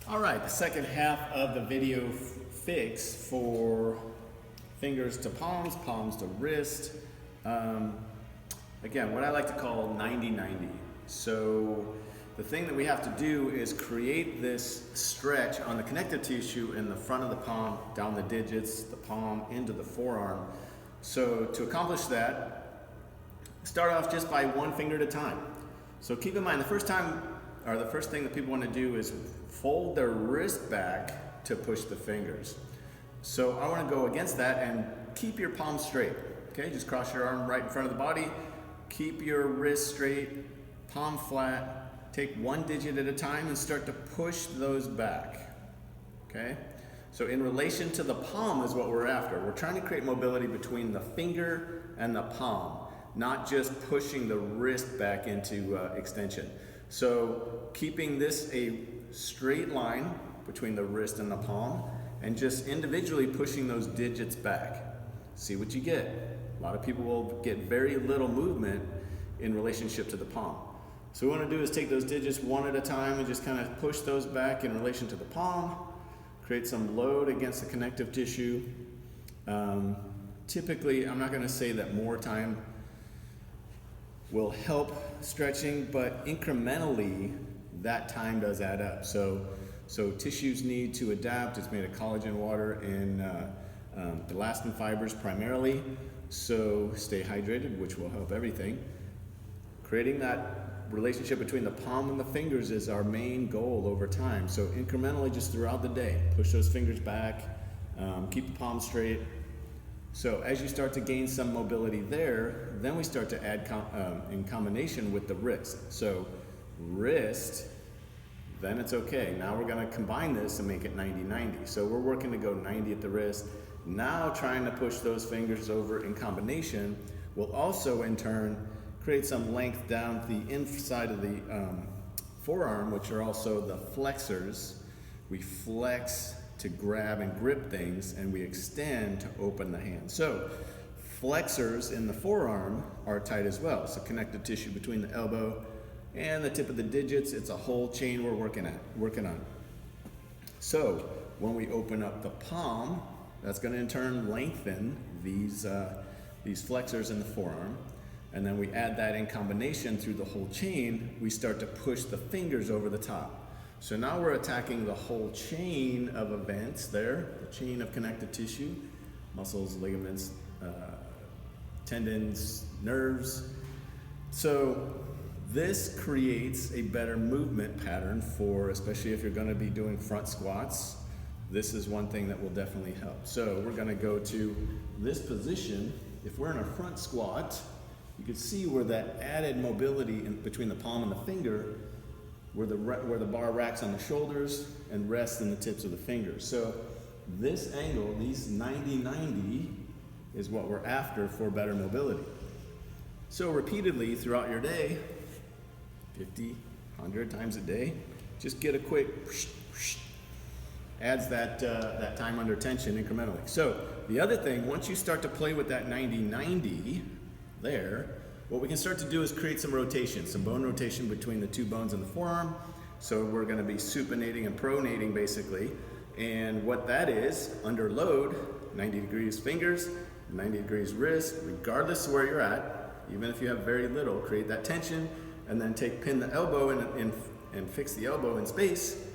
All right, the second half of the video fix for fingers to palms, palms to wrist. Again, what I like to call 90-90. So the thing that we have to do is create this stretch on the connective tissue in the front of the palm, down the digits, the palm, into the forearm. So to accomplish that, start off just by one finger at a time. So keep in mind, the first thing that people want to do is fold their wrist back to push the fingers. So I want to go against that and keep your palm straight. Okay, just cross your arm right in front of the body, keep your wrist straight, palm flat, take one digit at a time and start to push those back. Okay, so in relation to the palm is what we're after. We're trying to create mobility between the finger and the palm, not just pushing the wrist back into extension. So keeping this a straight line between the wrist and the palm and just individually pushing those digits back. See what you get. A lot of people will get very little movement in relationship to the palm. So what we want to do is take those digits one at a time and just kind of push those back in relation to the palm, create some load against the connective tissue. Typically, I'm not going to say that more time will help stretching, but incrementally that time does add up. So tissues need to adapt. It's made of collagen, water, and elastin fibers primarily. So stay hydrated, which will help everything. Creating that relationship between the palm and the fingers is our main goal over time. So incrementally, just throughout the day, push those fingers back, keep the palm straight. So as you start to gain some mobility there, then we start to add in combination with the wrist. So wrist, then it's okay. Now we're going to combine this and make it 90-90. So we're working to go 90 at the wrist. Now trying to push those fingers over in combination will also in turn create some length down the inside of the forearm, which are also the flexors. We flex to grab and grip things, and we extend to open the hand. So flexors in the forearm are tight as well. So connective tissue between the elbow and the tip of the digits. It's a whole chain we're working on. So when we open up the palm, that's going to in turn lengthen these flexors in the forearm. And then we add that in combination through the whole chain, we start to push the fingers over the top. So now we're attacking the whole chain of events there, the chain of connective tissue, muscles, ligaments, tendons, nerves. So this creates a better movement pattern for, especially if you're going to be doing front squats. This is one thing that will definitely help. So we're going to go to this position. If we're in a front squat, you can see where that added mobility between the palm and the finger, where the bar racks on the shoulders and rests in the tips of the fingers. So this angle, these 90-90, is what we're after for better mobility. So repeatedly throughout your day, 50, 100 times a day, just get a quick adds that time under tension incrementally. So the other thing, once you start to play with that 90-90 there, what we can start to do is create some rotation, some bone rotation between the two bones in the forearm. So we're going to be supinating and pronating basically. And what that is, under load, 90 degrees fingers, 90 degrees wrist, regardless of where you're at, even if you have very little, create that tension, and then pin the elbow and fix the elbow in space.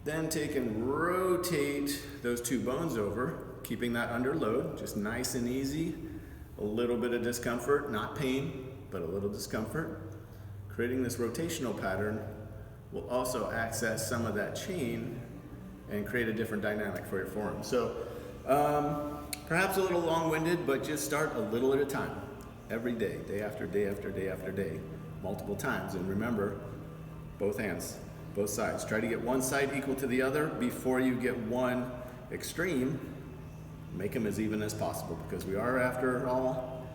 Then take and rotate those two bones over, keeping that under load, just nice and easy. A little bit of discomfort, not pain, but a little discomfort. Creating this rotational pattern will also access some of that chain and create a different dynamic for your forearm. So perhaps a little long-winded, but just start a little at a time. Every day, day after day after day after day, multiple times. And remember, both hands, both sides. Try to get one side equal to the other before you get one extreme. Make them as even as possible, because we are, after all,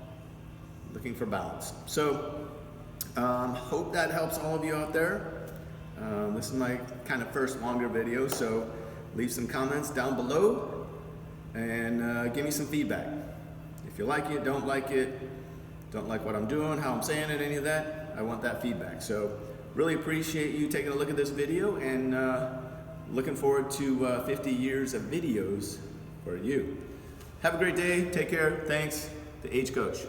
looking for balance. So hope that helps all of you out there. This is my kind of first longer video, so leave some comments down below and give me some feedback. If you like it, don't like what I'm doing, how I'm saying it, any of that, I want that feedback. So really appreciate you taking a look at this video, and looking forward to 50 years of videos for you. Have a great day. Take care. Thanks. The Age Coach.